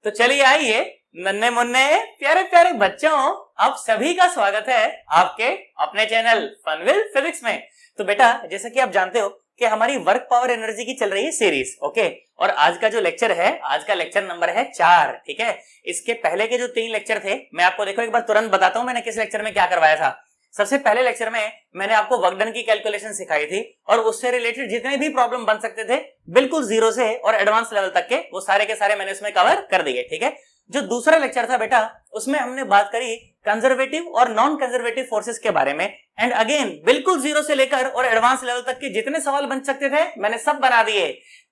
तो चलिए आइए नन्हे मुन्ने प्यारे प्यारे बच्चों, आप सभी का स्वागत है आपके अपने चैनल फनविल फिजिक्स में। तो बेटा जैसा कि आप जानते हो कि हमारी वर्क पावर एनर्जी की चल रही है सीरीज, ओके। और आज का जो लेक्चर है, आज का लेक्चर नंबर है 4, ठीक है। इसके पहले के जो 3 लेक्चर थे, मैं आपको देखो एक बार तुरंत बताता हूं मैंने किस लेक्चर में क्या करवाया था। सबसे पहले लेक्चर में मैंने आपको वर्क डन की कैलकुलेशन सिखाई थी और उससे रिलेटेड जितने भी प्रॉब्लम बन सकते थे बिल्कुल जीरो से और एडवांस लेवल तक के, वो सारे के सारे मैंने उसमें कवर कर दिए, ठीक है। जो दूसरा लेक्चर था बेटा, उसमें हमने बात करी कंजर्वेटिव और नॉन कंजर्वेटिव फोर्सेस के बारे में। एंड अगेन बिल्कुल जीरो से लेकर और एडवांस लेवल तक के जितने सवाल बन सकते थे मैंने सब बना दिए।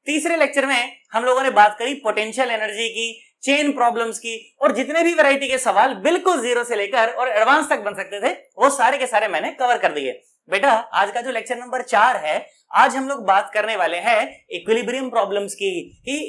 तीसरे लेक्चर में हम लोगों ने बात करी पोटेंशियल एनर्जी की, चेन प्रॉब्लम्स की, और जितने भी वैरायटी के सवाल बिल्कुल जीरो से लेकर और एडवांस तक बन सकते थे वो सारे के सारे मैंने कवर कर दिए। बेटा आज का जो लेक्चर नंबर 4 है, आज हम लोग बात करने वाले हैं इक्विलिब्रियम प्रॉब्लम्स की।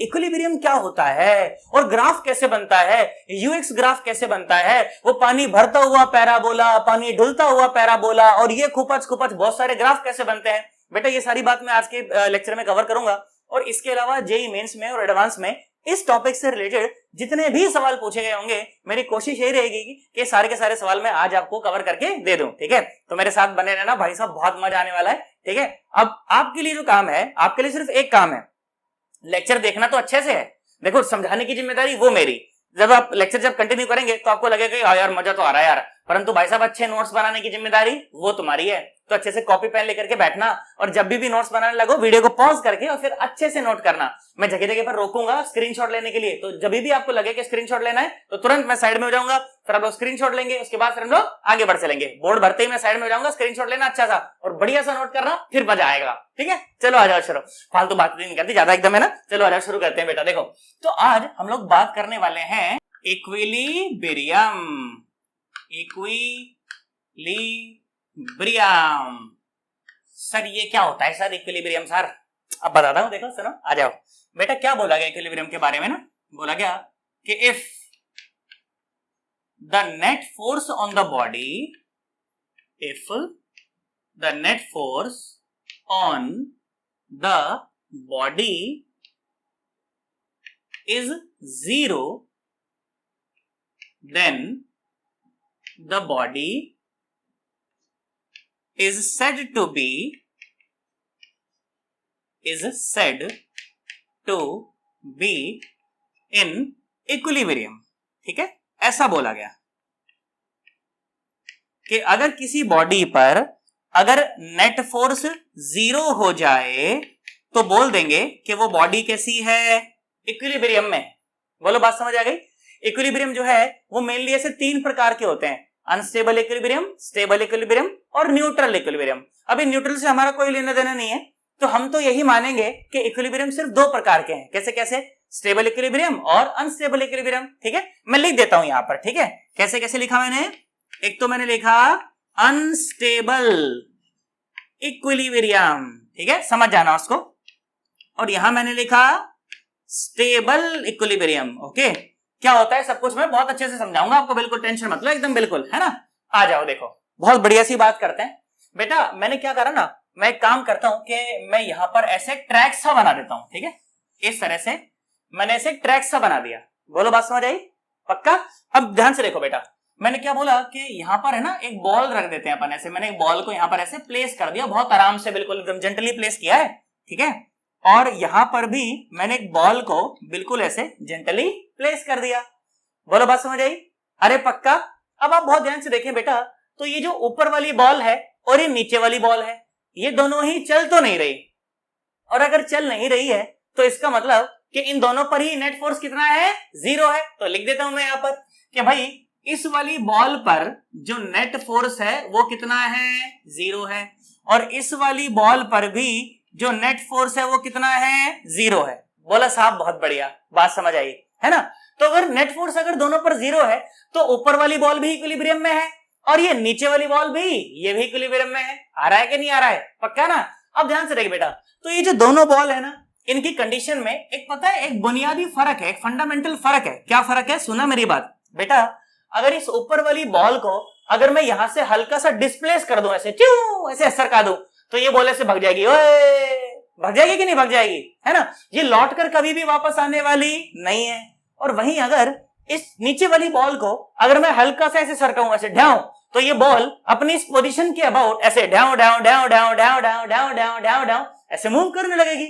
इक्विलिब्रियम क्या होता है और ग्राफ कैसे बनता है, यूएक्स ग्राफ कैसे बनता है, वो पानी भरता हुआ पैराबोला, पानी ढुलता हुआ पैराबोला, और ये खुपच बहुत सारे ग्राफ कैसे बनते हैं। बेटा ये सारी बात मैं आज के लेक्चर में कवर करूंगा। और इसके अलावा जेईई मेंस में और एडवांस में इस टॉपिक से रिलेटेड जितने भी सवाल पूछे गए होंगे, मेरी कोशिश यही रहेगी कि सारे के सारे सवाल मैं आज आपको कवर करके दे दूं, ठीक है। तो मेरे साथ बने रहना भाई साहब, बहुत मजा आने वाला है, ठीक है। अब आपके लिए जो काम है, आपके लिए सिर्फ एक काम है, लेक्चर देखना तो अच्छे से है, देखो समझाने की जिम्मेदारी वो मेरी। जब आप लेक्चर जब कंटिन्यू करेंगे तो आपको लगेगा यार मजा तो आ रहा है यार, परंतु भाई साहब अच्छे नोट्स बनाने की जिम्मेदारी वो तुम्हारी है। तो अच्छे से कॉपी पेन लेकर के बैठना और जब भी नोट्स बनाने लगो वीडियो को पॉज करके और फिर अच्छे से नोट करना। मैं जगह जगह पर रोकूंगा स्क्रीनशॉट लेने के लिए, तो जब भी आपको लगे कि स्क्रीनशॉट लेना है तो तुरंत मैं साइड में हो जाऊंगा, फिर आप लोग स्क्रीनशॉट लेंगे, उसके बाद फिर हम लोग आगे बढ़ चलेंगे। बोर्ड भरते ही मैं साइड में हो जाऊंगा, स्क्रीनशॉट लेना अच्छा सा और बढ़िया सा नोट करना, फिर मजा आएगा, ठीक है। चलो आ जाओ, चलो फालतू बात नहीं करती ज्यादा एकदम, है ना। चलो आ जाओ, शुरू करते हैं बेटा। देखो तो आज हम लोग बात करने वाले हैं इक्विलिब्रियम। इक्विलिब्रियम सर ये क्या होता है सर इक्विलिब्रियम सर? अब बताता हूं, देखो सुनो, आ जाओ बेटा। क्या बोला गया इक्विलिब्रियम के बारे में ना, बोला गया कि if the net force on the body, if the net force on the body is 0, then the body is said to be in equilibrium, ठीक है। ऐसा बोला गया कि अगर किसी बॉडी पर अगर नेट फोर्स 0 हो जाए तो बोल देंगे कि वो बॉडी कैसी है, इक्विलिब्रियम में। बोलो बात समझ आ गई। इक्विलिब्रियम जो है वो मेनली ऐसे 3 प्रकार के होते हैं, अनस्टेबल इक्विलिब्रियम, स्टेबल इक्विलिब्रियम और न्यूट्रल इक्विलिब्रियम। अभी न्यूट्रल से हमारा कोई लेना देना नहीं है, तो हम तो यही मानेंगे कि इक्विलिब्रियम सिर्फ 2 प्रकार के हैं। कैसे कैसे? स्टेबल इक्विलिब्रियम और अनस्टेबल इक्विलिब्रियम, ठीक है। मैं लिख देता हूं यहां पर, ठीक है। कैसे कैसे लिखा मैंने? एक तो मैंने लिखा अनस्टेबल इक्विलिब्रियम, ठीक है, समझ जाना उसको। और यहां मैंने लिखा स्टेबल इक्विलिब्रियम, ओके। क्या होता है सब कुछ मैं बहुत अच्छे से समझाऊंगा आपको, बिल्कुल टेंशन मत लो, एकदम बिल्कुल, है ना। आ जाओ, देखो बहुत बढ़िया सी बात करते हैं बेटा। मैंने क्या करा ना, मैं एक काम करता हूं कि मैं यहां पर ऐसे ट्रैक सा बना देता हूं, ठीक है। इस तरह से मैंने ऐसे ट्रैक सा बना दिया। बोलो बात समझ आई? पक्का? अब ध्यान से देखो बेटा, मैंने क्या बोला कि यहां पर है ना एक बॉल रख देते हैं अपन ऐसे। मैंने एक बॉल को यहां पर ऐसे प्लेस कर दिया, बहुत आराम से, बिल्कुल एकदम जेंटली प्लेस किया है, ठीक है। और यहां पर भी मैंने एक बॉल को बिल्कुल ऐसे जेंटली प्लेस कर दिया। बोलो बात समझ आई? अरे पक्का। अब आप बहुत ध्यान से देखें बेटा, तो ये जो ऊपर वाली बॉल है और ये नीचे वाली बॉल है, ये दोनों ही चल तो नहीं रही। और अगर चल नहीं रही है तो इसका मतलब कि इन दोनों पर ही नेट फोर्स कितना है? 0 है। तो लिख देता हूं मैं यहां पर कि भाई इस वाली बॉल पर जो नेट फोर्स है वो कितना है? 0 है। और इस वाली बॉल पर भी जो नेट फोर्स है वो कितना है? 0 है। बोला साहब बहुत बढ़िया, बात समझ आई, है ना। तो अगर नेट फोर्स अगर दोनों पर 0 है तो ऊपर वाली बॉल भी इक्विलिब्रियम में है और ये नीचे वाली बॉल भी, ये भी इक्विलिब्रियम में है। आ रहा है कि नहीं आ रहा है? पक्का ना। अब ध्यान से देखिए बेटा, तो ये जो दोनों बॉल है ना, इनकी कंडीशन में एक पता है एक बुनियादी फर्क है, एक फंडामेंटल फर्क है। क्या फर्क है? सुना मेरी बात बेटा। अगर इस ऊपर वाली बॉल को अगर मैं यहां से हल्का सा डिस्प्लेस कर दूं, ऐसे च्यू ऐसे सरका दूं, तो ये बॉल ऐसे भाग जाएगी। ओए, भाग जाएगी कि नहीं भाग जाएगी, है ना। ये लौट कर कभी भी वापस आने वाली नहीं है। और वहीं अगर इस नीचे वाली बॉल को अगर मैं हल्का सा ऐसे सरकाऊं, ऐसे ढाऊं, तो ये बॉल अपनी इस पोजीशन के अबाउट ऐसे ढाऊं ढाऊं ढाऊं ढाऊं ढाऊं ढाऊं ढाऊं ढाऊं ढाऊं ढाऊं ऐसे मूव करने लगेगी।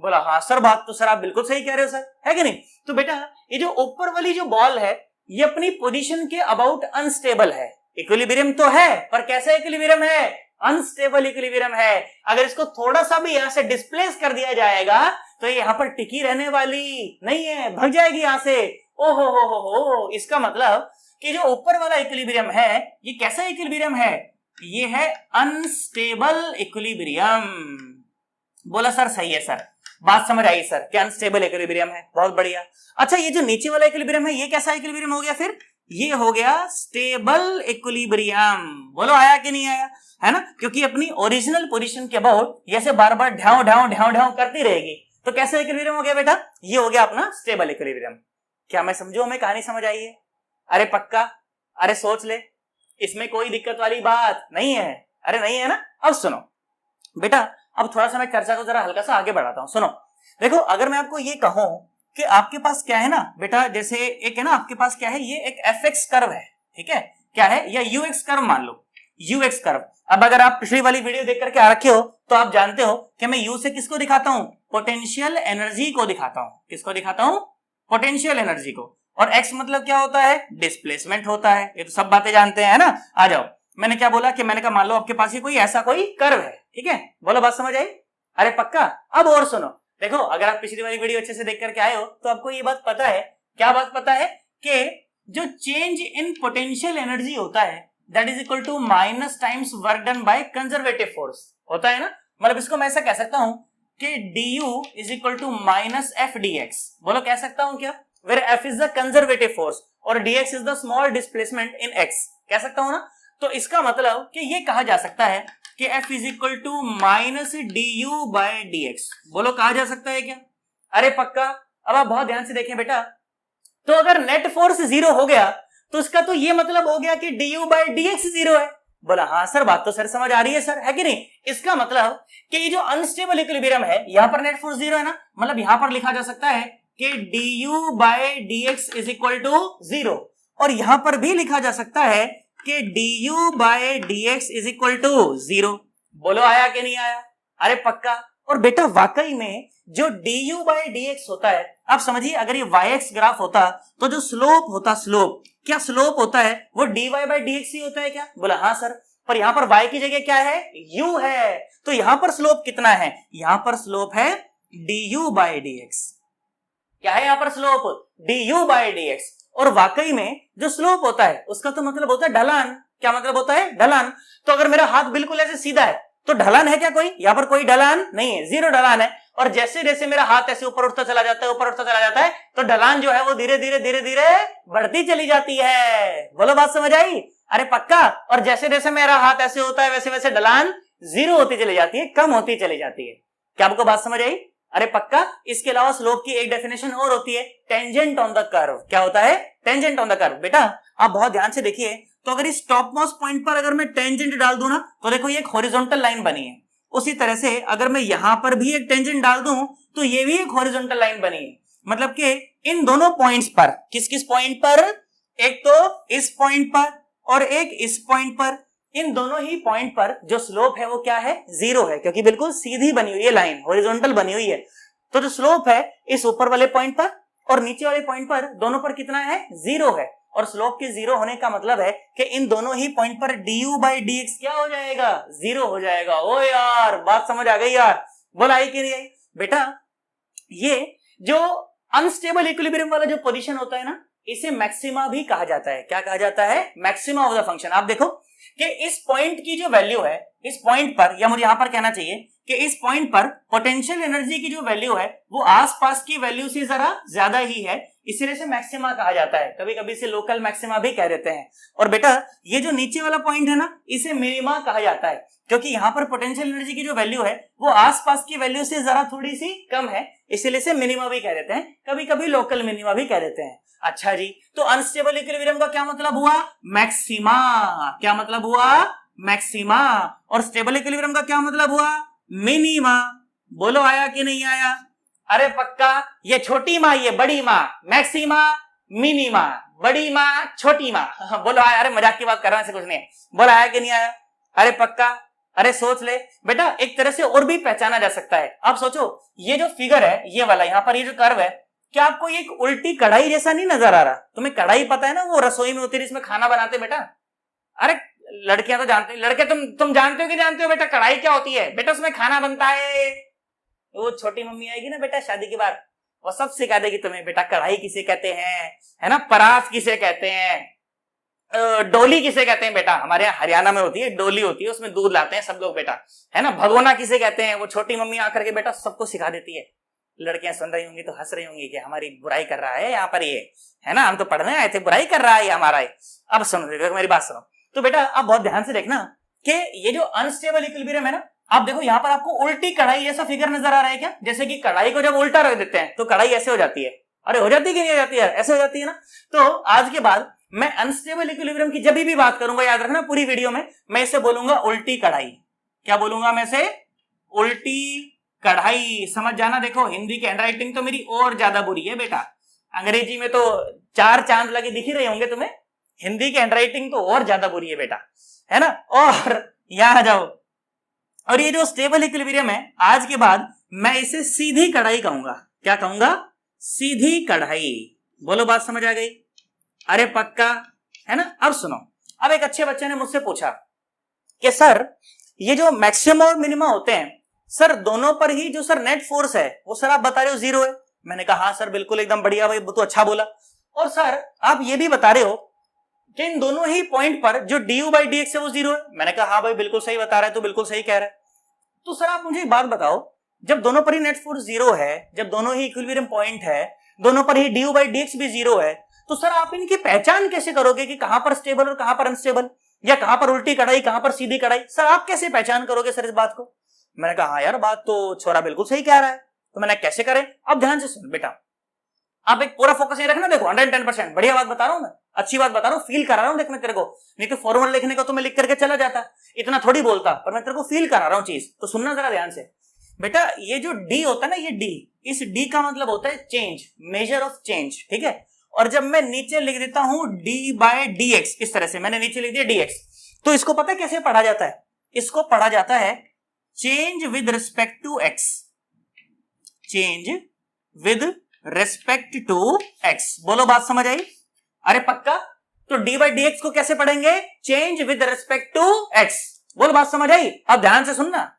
बोला हाँ सर, बात तो सर आप बिल्कुल सही कह रहे हो सर, है कि नहीं। तो बेटा ये जो ऊपर वाली जो बॉल है ये अपनी पोजीशन के अबाउट अनस्टेबल है। इक्विलिब्रियम तो है पर कैसा इक्विलिब्रियम है, अनस्टेबल इक्विलिब्रियम है। अगर इसको थोड़ा सा भी यहां से डिस्प्लेस कर दिया जाएगा तो ये यहां पर टिकी रहने वाली नहीं है, भाग जाएगी यहां से। ओहो हो, इसका मतलब कि जो ऊपर वाला इक्विलिब्रियम है ये कैसा इक्विलिब्रियम है, ये है अनस्टेबल इक्विलिब्रियम। बोला सर सही है सर, बात समझ आई सर कि अनस्टेबल इक्विलिब्रियम है, बहुत बढ़िया। अच्छा ये जो नीचे वाला इक्विलिब्रियम है ये कैसा इक्विलिब्रियम हो गया फिर, ये हो गया स्टेबल इक्विलिब्रियम। बोलो आया कि नहीं आया, है ना, क्योंकि अपनी ओरिजिनल पोजीशन के अबाउट जैसे बार बार ढाऊ ढाऊ ढाऊ ढाऊ करती रहेगी। तो कैसा इक्विलिब्रियम हो गया बेटा, ये हो गया अपना स्टेबल इक्विलिब्रियम। क्या मैं समझू, हमें कहानी समझ आई है? अरे पक्का, अरे सोच ले, इसमें कोई दिक्कत वाली बात नहीं है। अरे नहीं है ना। अब सुनो बेटा, अब थोड़ा सा मैं चर्चा को जरा हल्का सा आगे बढ़ाता हूं। सुनो देखो, अगर मैं आपको ये कहूं कि आपके पास क्या है ना बेटा, जैसे एक है ना आपके पास क्या है, ये एक fx कर्व है, ठीक है, क्या है, या ux कर्व मान लो, ux कर्व। अब अगर आप पिछली वाली वीडियो देख करके आ रखे हो तो आप जानते हो कि मैं u से किसको दिखाता हूं, पोटेंशियल एनर्जी को दिखाता हूं। किसको दिखाता हूं, पोटेंशियल एनर्जी को। और x मतलब क्या होता है, डिस्प्लेसमेंट होता है, ये तो सब बातें जानते हैं, है ना। आ जाओ, मैंने क्या बोला कि मैंने कहा मान लो आपके पास ये कोई ऐसा कोई कर्व है, ठीक है, बोलो बात समझ आई। अरे पक्का। अब और सुनो, देखो अगर आप पिछली वाली वीडियो अच्छे से देख करके आए हो तो आपको ये बात पता है, क्या बात पता है, कि जो चेंज इन पोटेंशियल एनर्जी होता है that is equal to minus times work done by conservative force होता है ना। मतलब इसको मैं ऐसा कह सकता हूं कि du is equal to minus F D X. बोलो कह सकता हूं क्या, where F is the conservative force और dx is the small displacement in x, कह सकता हूं ना। तो इसका मतलब कि ये कहा जा सकता है कि F is equal to minus du by dx। बोलो कहा जा सकता है क्या? अरे पक्का। अब आप बहुत ध्यान से देखें बेटा, तो अगर नेट फोर्स जीरो हो गया तो इसका तो ये मतलब हो गया कि du बाय dx जीरो है। बोला हाँ सर, बात तो सर समझ आ रही है सर, है कि नहीं। इसका मतलब कि ये जो अनस्टेबल इक्विलिब्रियम है यहां पर नेट फोर्स जीरो है ना, मतलब यहां पर लिखा जा सकता है कि du by dx is equal to zero, और यहां पर भी लिखा जा सकता है कि du by dx is equal to zero. बोलो आया कि नहीं आया? अरे पक्का। और बेटा वाकई में जो du बाय dx होता है, आप समझिए अगर ये yx ग्राफ होता तो जो स्लोप होता, स्लोप क्या स्लोप होता है, वो dy बाय dx ही होता है क्या? बोला हाँ सर, पर यहां पर y की जगह क्या है, u है, तो यहां पर स्लोप कितना है, यहां पर स्लोप है du बाय dx। क्या है यहां पर स्लोप, du बाय dx। और वाकई में जो स्लोप होता है उसका तो मतलब होता है ढलान। क्या मतलब होता है, ढलान। तो अगर मेरा हाथ बिल्कुल ऐसे सीधा है तो ढलान है क्या कोई, यहां पर कोई ढलान नहीं है, जीरो ढलान है। और जैसे जैसे मेरा हाथ ऐसे ऊपर उठता चला जाता है, ऊपर उठता चला जाता है, तो ढलान जो है वो धीरे धीरे धीरे धीरे बढ़ती चली जाती है। बोलो बात समझ आई? अरे पक्का। और जैसे जैसे मेरा हाथ ऐसे होता है वैसे वैसे ढलान जीरो होती चली जाती है, कम होती चली जाती है। क्या आपको बात समझ आई? अरे पक्का। इसके अलावा स्लोप की एक डेफिनेशन और होती है, टेंजेंट ऑन द कर्व। क्या होता है, टेंजेंट ऑन द कर्व। बेटा आप बहुत ध्यान से देखिए, तो अगर इस टॉप मोस्ट पॉइंट पर अगर मैं टेंजेंट डाल दूं ना, तो देखो ये एक हॉरिजॉन्टल लाइन बनी है। उसी तरह से अगर मैं यहां पर भी एक टेंजेंट डाल दूं तो ये भी एक हॉरिजॉन्टल लाइन बनी है। मतलब कि इन दोनों पॉइंट्स पर, किस किस पॉइंट पर, एक तो इस पॉइंट पर और एक इस पॉइंट पर, इन दोनों ही पॉइंट पर जो स्लोप है वो क्या है, जीरो है, क्योंकि बिल्कुल सीधी बनी हुई है लाइन, हॉरिजॉन्टल बनी हुई है। तो जो स्लोप है इस ऊपर वाले पॉइंट पर और नीचे वाले पॉइंट पर, दोनों पर कितना है, जीरो है। और स्लोप के जीरो होने का मतलब है कि इन दोनों ही पॉइंट पर du बाई dx क्या हो जाएगा, जीरो हो जाएगा। ओ यार बात समझ आ गई यार, बोला आई कि नहीं आई? बेटा ये जो अनस्टेबल इक्विलिब्रियम वाला जो पोजीशन होता है ना, इसे मैक्सिमा भी कहा जाता है। क्या कहा जाता है, मैक्सिमा ऑफ द फंक्शन। आप देखो कि इस पॉइंट की जो वैल्यू है, इस पॉइंट पर, या मुझे यहां पर कहना चाहिए कि इस पॉइंट पर पोटेंशियल एनर्जी की जो वैल्यू है वो आसपास की वैल्यू से जरा ज्यादा ही है, इसलिए से मैक्सिमा कहा जाता है। कभी कभी इसे लोकल मैक्सिमा भी कह देते हैं। और बेटा ये जो नीचे वाला पॉइंट है ना, इसे मिनिमा कहा जाता है, क्योंकि यहां पर पोटेंशियल एनर्जी की जो वैल्यू है वो आसपास की वैल्यू से जरा थोड़ी सी कम है, इसलिए से मिनिमा भी कह देते हैं, कभी कभी लोकल मिनिमा भी कह देते हैं। अच्छा जी, तो अनस्टेबल इक्विलिब्रियम का क्या मतलब हुआ, मैक्सिमा। क्या मतलब हुआ, मैक्सिमा। और स्टेबल इक्विलिब्रियम का क्या मतलब हुआ, मिनिमा। बोलो आया कि नहीं आया? अरे पक्का, ये छोटी माँ, ये बड़ी माँ, मैक्सिमा, मिनिमा, बड़ी माँ, छोटी माँ। बोलो आया? अरे मजाक की बात कर रहा हूं, ऐसे कुछ नहीं है। बोला आया कि नहीं आया? अरे पक्का। अरे सोच ले बेटा, एक तरह से और भी पहचाना जा सकता है। आप सोचो, ये जो फिगर है, ये वाला यहाँ पर, ये जो कर्व है, क्या आपको ये एक उल्टी कढ़ाई जैसा नहीं नजर आ रहा? तुम्हें कढ़ाई पता है ना, वो रसोई में होती है जिसमें खाना बनाते बेटा। अरे लड़कियां तो जानते, लड़के तुम जानते हो कि जानते हो बेटा कढ़ाई क्या होती है? बेटा उसमें खाना बनता है। वो छोटी मम्मी आएगी ना बेटा शादी के बाद, वो सब सिखा देगी तुम्हें बेटा कढ़ाई किसे कहते हैं, है ना, परात किसे कहते हैं, डोली किसे कहते हैं बेटा। हमारे यहाँ हरियाणा में होती है डोली, होती है उसमें दूध लाते हैं सब लोग बेटा, है ना। भगोना किसे कहते हैं, वो छोटी मम्मी आकर के बेटा सबको सिखा देती है। लड़कियां सुन रही होंगी तो हंस रही होंगी कि हमारी बुराई कर रहा है यहाँ पर ये, है ना, हम तो पढ़ने आए थे, बुराई कर रहा है ये हमारा। अब सुनो मेरी बात सुनो। तो बेटा आप बहुत ध्यान से देखना कि ये जो अनस्टेबल इक्विलिब्रियम है ना, आप देखो यहाँ पर आपको उल्टी कढ़ाई जैसा फिगर नजर आ रहा है क्या? जैसे कि कढ़ाई को जब उल्टा रख देते हैं तो कढ़ाई ऐसे हो जाती है। अरे हो जाती है कि नहीं हो जाती है? ऐसे हो जाती है ना। तो आज के बाद मैं अनस्टेबल इक्विलिब्रियम की जब भी बात करूंगा, याद रखना पूरी वीडियो में मैं इसे बोलूंगा उल्टी कढ़ाई। क्या बोलूंगा मैं इसे? उल्टी कढ़ाई। समझ जाना। देखो हिंदी की हैंडराइटिंग तो मेरी और ज्यादा बुरी है बेटा, अंग्रेजी में तो 4 चांद लगे दिख ही रहे होंगे तुम्हें, हिंदी की हैंडराइटिंग तो और ज्यादा बुरी है बेटा, है ना। और यहां आ जाओ, और ये जो स्टेबल इक्विलिब्रियम है, आज के बाद मैं इसे सीधी कढ़ाई कहूंगा। क्या कहूंगा? सीधी कढ़ाई। बोलो बात समझ आ गई? अरे पक्का, है ना। अब सुनो, अब एक अच्छे बच्चे ने मुझसे पूछा कि सर ये जो मैक्सिमम और मिनिमम होते हैं सर, दोनों पर ही जो सर नेट फोर्स है वो सर आप बता रहे हो 0 है। मैंने कहा हाँ सर बिल्कुल एकदम बढ़िया भाई, तो अच्छा बोला। और सर आप ये भी बता रहे हो कि इन दोनों ही पॉइंट पर जो du/dx है वो 0 है। मैंने कहा हाँ भाई बिल्कुल सही बता रहा है, तो बिल्कुल सही कह रहा है। तो सर आप मुझे एक बात बताओ, जब दोनों पर ही नेट फोर्स 0 है, जब दोनों ही इक्विलिब्रियम पॉइंट है, दोनों पर ही du/dx भी 0 है, तो सर आप इनकी पहचान कैसे करोगे कि कहां पर स्टेबल और कहां पर अनस्टेबल, या कहां पर उल्टी कढ़ाई कहां पर सीधी कढ़ाई? सर आप कैसे पहचान करोगे सर इस बात को? मैंने कहा हाँ यार बात तो छोरा बिल्कुल सही कह रहा है। तो मैंने कैसे करें? अब ध्यान से सुन बेटा, आप एक पूरा फोकस नहीं रखना। देखो 110% बढ़िया बात बता रहा हूं मैं, अच्छी बात बता रहा हूं, फील करा रहा हूं। देख मैं तेरे को, नहीं तो फॉर्मूला लिखने को तो मैं लिख करके चला जाता, इतना थोड़ी बोलता, पर मैं तेरे को फील करा रहा हूं चीज, तो सुनना जरा ध्यान से बेटा। ये जो डी होता है ना, ये डी, इस डी का मतलब होता है चेंज, मेजर ऑफ चेंज, ठीक है। और जब मैं नीचे लिख देता हूं d/dx, इस तरह से मैंने नीचे लिख दिया dx, तो इसको पता है कैसे पढ़ा जाता है? इसको पढ़ा जाता है change with respect to x, change with respect to x। बोलो बात समझ आई? अरे पक्का। तो d/dx को कैसे पढ़ेंगे? Change with respect to x। बोलो बात समझ आई? अब ध्यान से सुनना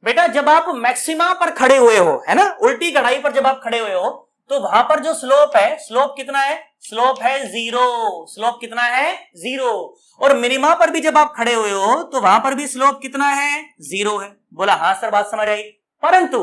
बेटा, जब आप मैक्सिमा पर खड़े हुए हो, है ना, उल्टी कढ़ाई पर जब आप खड़े हुए हो, तो वहां पर जो स्लोप है, स्लोप कितना है? स्लोप है 0। स्लोप कितना है? 0। और मिनिमा पर भी जब आप खड़े हुए हो तो वहां पर भी स्लोप कितना है? 0 है। बोला हाँ सर बात समझ आई। परंतु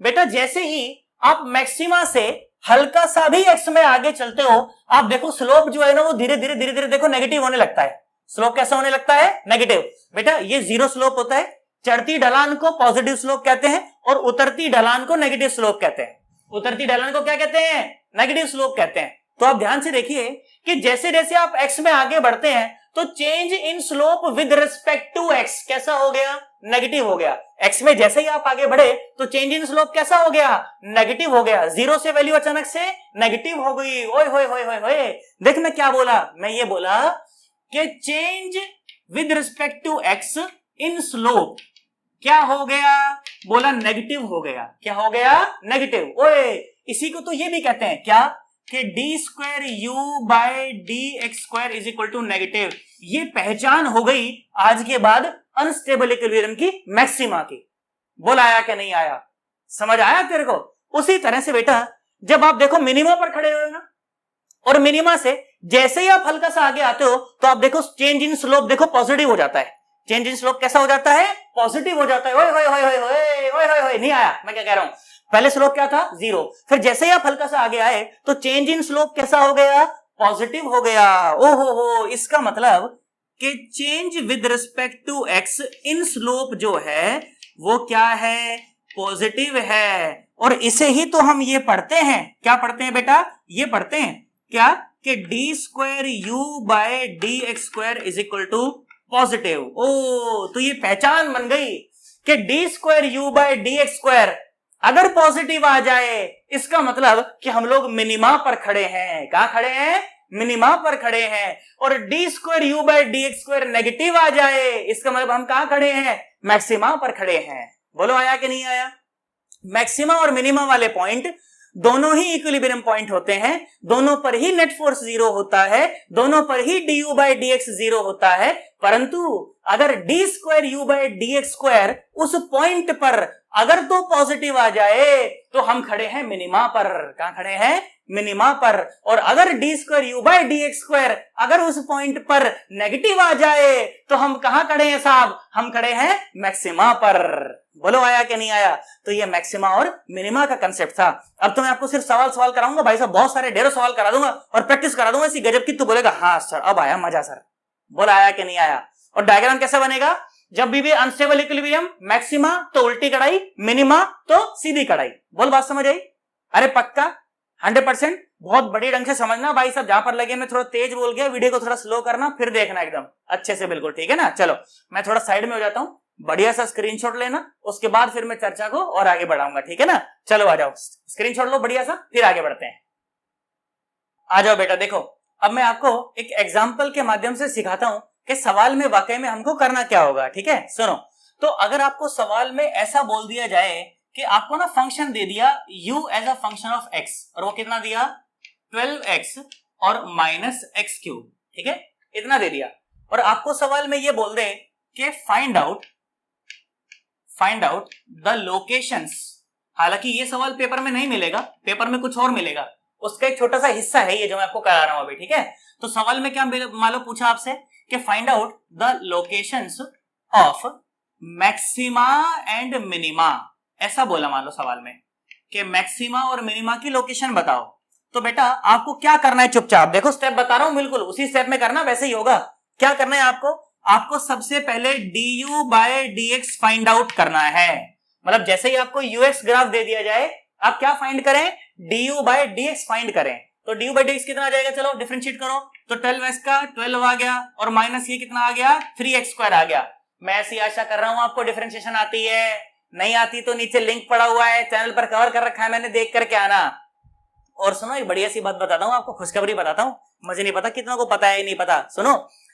बेटा जैसे ही आप मैक्सिमा से हल्का सा भी एक्स में आगे चलते हो, आप देखो स्लोप जो है ना वो धीरे धीरे देखो नेगेटिव होने लगता है। स्लोप कैसा होने लगता है? नेगेटिव। बेटा ये 0 स्लोप होता है, चढ़ती ढलान को पॉजिटिव स्लोप कहते हैं और उतरती ढलान को नेगेटिव स्लोप कहते हैं। उतरती ढलान को क्या कहते हैं? नेगेटिव स्लोप कहते हैं। तो आप ध्यान से देखिए कि जैसे जैसे आप एक्स में आगे बढ़ते हैं तो change in slope with respect to X कैसा हो गया? नेगेटिव हो गया। एक्स में जैसे ही आप आगे बढ़े तो चेंज इन स्लोप कैसा हो गया? नेगेटिव हो गया। 0 से वैल्यू अचानक से नेगेटिव हो गई। ओए होए होए होए होए, देख मैं क्या बोला? मैं ये बोला कि change with respect to X in slope क्या हो गया? बोला नेगेटिव हो गया। क्या हो गया? नेगेटिव। ओए इसी को तो ये भी कहते हैं क्या कि d²u/dx² is equal to negative. ये पहचान हो गई आज के बाद अनस्टेबल इक्विलिब्रियम की मैक्सिमा की। बोला आया क्या नहीं आया? समझ आया तेरे को? उसी तरह से बेटा जब आप देखो मिनिमा पर खड़े हो ना, और मिनिमा से जैसे ही आप हल्का सा आगे आते हो तो आप देखो चेंज इन स्लोप देखो पॉजिटिव हो जाता है। चेंज इन स्लोप कैसा हो जाता है? पॉजिटिव हो जाता है। ओए होए होए होए होए होए होए, नहीं आया? मैं क्या कह रहा हूं? पहले स्लोप क्या था? 0। फिर जैसे ही आप हल्का सा आगे आए तो चेंज इन स्लोप कैसा हो गया? पॉजिटिव हो गया। ओहो हो, इसका मतलब कि change with respect to X in slope जो है वो क्या है? पॉजिटिव है। और इसे ही तो हम ये पढ़ते हैं। क्या पढ़ते हैं बेटा? ये पढ़ते हैं क्या कि d²u/dx² is equal to positive. ओ तो ये पहचान बन गई कि d²u/dx² अगर पॉजिटिव आ जाए इसका मतलब कि हम लोग मिनिमा पर खड़े हैं। कहां खड़े हैं? मिनिमा पर खड़े हैं। और d square u by d x square negative आ जाए इसका मतलब हम कहां खड़े हैं? मैक्सिमा पर खड़े हैं। बोलो आया कि नहीं आया? मैक्सिमा और मिनिमा वाले पॉइंट दोनों ही इक्विलिब्रियम पॉइंट होते हैं, दोनों पर ही नेट फोर्स जीरो होता है, दोनों पर ही d u by d x zero होता है। परंतु अगर d square u by d x square उस पॉइंट पर अगर तो पॉजिटिव आ जाए तो हम खड़े हैं मिनिमा पर। कहां खड़े हैं? मिनिमा पर। और अगर d square u by d x square अगर उस पॉइंट पर नेगेटिव आ जाए तो हम कहां खड़े हैं साहब? हम खड़े हैं मैक्सिमा पर। बोलो आया कि नहीं आया? तो ये मैक्सिमा और मिनिमा का कंसेप्ट था। अब तो मैं आपको सिर्फ सवाल कराऊंगा भाई साहब, बहुत सारे ढेरों सवाल करा दूंगा और प्रैक्टिस करा दूंगा ऐसी गजब की। तू बोलेगा हाँ सर अब आया मजा सर। बोला आया कि नहीं आया? और डायग्राम कैसा बनेगा? जब भी अनस्टेबल इक्विलिब्रियम, मैक्सिमा तो उल्टी कड़ाई, मिनिमा तो सीधी कड़ाई। बोल बात समझ आई? अरे पक्का 100%। बहुत बड़ी ढंग से समझना भाई साहब। जहां पर लगे मैं थोड़ा तेज बोल गया, वीडियो को थोड़ा स्लो करना, फिर देखना एकदम अच्छे से, बिल्कुल ठीक है ना। चलो मैं थोड़ा साइड में हो जाता हूं, बढ़िया सा स्क्रीनशॉट लेना, उसके बाद फिर मैं चर्चा को और आगे बढ़ाऊंगा, ठीक है ना। चलो आ जाओ, स्क्रीनशॉट लो बढ़िया सा, फिर आगे बढ़ते हैं। आ जाओ बेटा, देखो अब मैं आपको एक एग्जाम्पल के माध्यम से सिखाता हूं कि सवाल में वाकई में हमको करना क्या होगा। ठीक है, सुनो। तो अगर आपको सवाल में ऐसा बोल दिया जाए कि आपको ना फंक्शन दे दिया u as a function of x, और वो कितना दिया? 12x और माइनस एक्स क्यूब, ठीक है, इतना दे दिया। और आपको सवाल में ये बोल दे कि फाइंड आउट द लोकेशंस। हालांकि ये सवाल पेपर में नहीं मिलेगा, पेपर में कुछ और मिलेगा, उसका एक छोटा सा हिस्सा है ये जो मैं आपको करा रहा हूं अभी, ठीक है। तो सवाल में क्या मालूम पूछा आपसे कि find out the locations of maxima and minima, ऐसा बोला मान लो सवाल में कि मैक्सिमा और मिनिमा की लोकेशन बताओ। तो बेटा आपको क्या करना है, चुपचाप देखो, स्टेप बता रहा हूं, बिल्कुल उसी स्टेप में करना, वैसे ही होगा। क्या करना है आपको सबसे पहले du by dx find out करना है। मतलब जैसे ही आपको ux ग्राफ दे दिया जाए, आप क्या फाइंड करें? du बाय dx फाइंड करें। तो du बाय dx कितना आ जाएगा? चलो डिफरेंशिएट करो। तो 12x का 12 आ गया और माइनस ये कितना आ गया? 3x स्क्वायर आ गया। मैं ऐसी आशा कर रहा हूं आपको डिफरेंशिएशन आती है, नहीं आती तो नीचे लिंक पड़ा हुआ है, चैनल पर कवर कर रखा है मैंने, देख करके आना। और सुनो एक बढ़िया सी बात बताता हूं आपको, खुशखबरी बताता हूं, मुझे नहीं पता कितना को पता है नहीं पता। सुनो,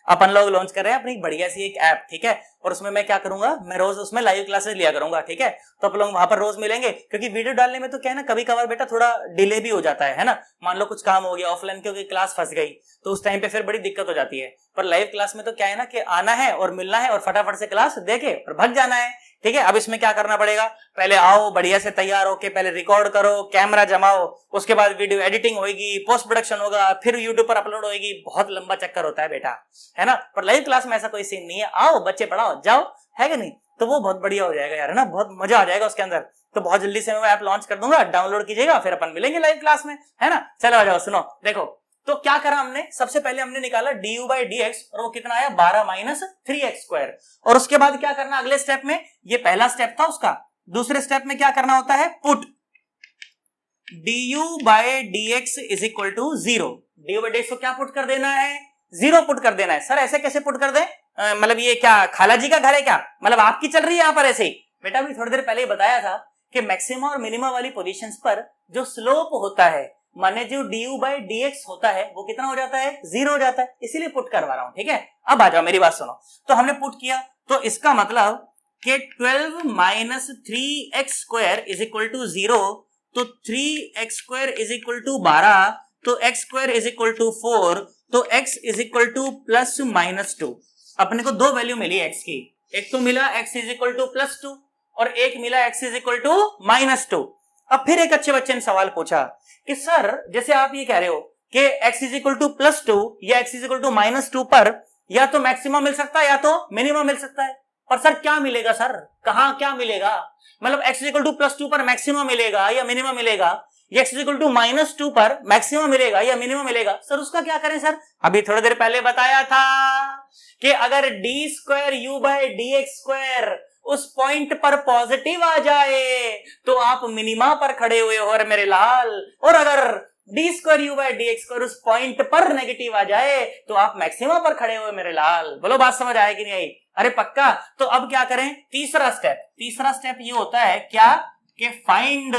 अपन लोग लॉन्च कर रहे हैं अपनी बढ़िया सी एक ऐप, ठीक है, और उसमें मैं क्या करूंगा, मैं रोज उसमें लाइव क्लासेस लिया करूंगा, ठीक है। तो आप लोग वहां पर रोज मिलेंगे, क्योंकि वीडियो डालने में तो क्या है ना, कभी कभार बेटा थोड़ा डिले भी हो जाता है ना। मान लो कुछ काम हो गया ऑफलाइन, क्योंकि क्लास फंस गई, तो उस टाइम पे फिर बड़ी दिक्कत हो जाती है। पर लाइव क्लास में तो क्या है ना कि आना है और मिलना है और फटाफट से क्लास देके और भग जाना है, ठीक है। अब इसमें क्या करना पड़ेगा, पहले आओ बढ़िया से तैयार होके, पहले रिकॉर्ड करो, कैमरा जमाओ, उसके बाद वीडियो एडिटिंग होगी, पोस्ट प्रोडक्शन होगा, फिर यूट्यूब पर अपलोड होगी, बहुत लंबा चक्कर होता है बेटा, है ना। पर लाइव क्लास में ऐसा कोई सीन नहीं है, आओ बच्चे पढ़ाओ जाओ, है कि नहीं। तो वो बहुत बढ़िया हो जाएगा यार, है ना, बहुत मजा आ जाएगा उसके अंदर। तो बहुत जल्दी से मैं ऐप लॉन्च कर दूंगा, डाउनलोड कीजिएगा, फिर अपन मिलेंगे लाइव क्लास में, है ना। चलो आ जाओ, सुनो देखो। तो क्या करा हमने, सबसे पहले हमने निकाला du बाई dx, और वो कितना आया? 12 माइनस 3x स्क्वायर। और उसके बाद क्या करना अगले स्टेप में, ये पहला स्टेप था उसका। दूसरे स्टेप में क्या करना होता है? Put du by dx is equal to 0। du by dx को क्या पुट कर देना है? 0 पुट कर देना है। सर ऐसे कैसे पुट कर दे? मतलब ये क्या खाला जी का घर है क्या? मतलब आपकी चल रही है यहाँ पर ऐसे ही? बेटा अभी थोड़ी देर पहले ही बताया था कि मैक्सिमा और मिनिमा वाली पोजीशंस पर जो स्लोप होता है, माने जो du बाई dx होता है, वो कितना हो जाता है? 0 हो जाता है, इसीलिए पुट करवा रहा हूं, ठीक है। अब आ जाओ मेरी बात सुनो। तो हमने पुट किया, तो इसका मतलब कि 12 minus 3x square is equal to 0, तो 3x square is equal to 12, तो x square is equal to 4, तो x is equal to plus minus 2। अपने को दो वैल्यू मिली x की, एक तो मिला x is equal to plus 2 और एक मिला x is equal to minus 2। अब फिर एक अच्छे बच्चे ने सवाल पूछा कि सर जैसे आप ये कह रहे हो कि x is equal to plus 2 या x is equal to minus 2 पर या तो मैक्सिमा मिल सकता है या तो मिनिमा मिल सकता है, पर सर क्या मिलेगा? सर कहां क्या मिलेगा? मतलब x is equal to plus 2 पर मैक्सिमा मिलेगा या मिनिमा मिलेगा, या x is equal to minus 2 पर मैक्सिमा मिलेगा या मिनिमा मिलेगा? सर उसका क्या करें सर? अभी थोड़ी देर पहले बताया था कि अगर d square u by d x square उस पॉइंट पर पॉजिटिव आ जाए तो आप मिनिमा पर खड़े हुए हो और मेरे लाल, और अगर d square u by d x square उस पॉइंट पर नेगेटिव आ जाए तो आप मैक्सिमा पर खड़े हुए मेरे लाल। बोलो बात समझ आए कि नहीं आई? अरे पक्का। तो अब क्या करें? तीसरा स्टेप ये होता है क्या कि find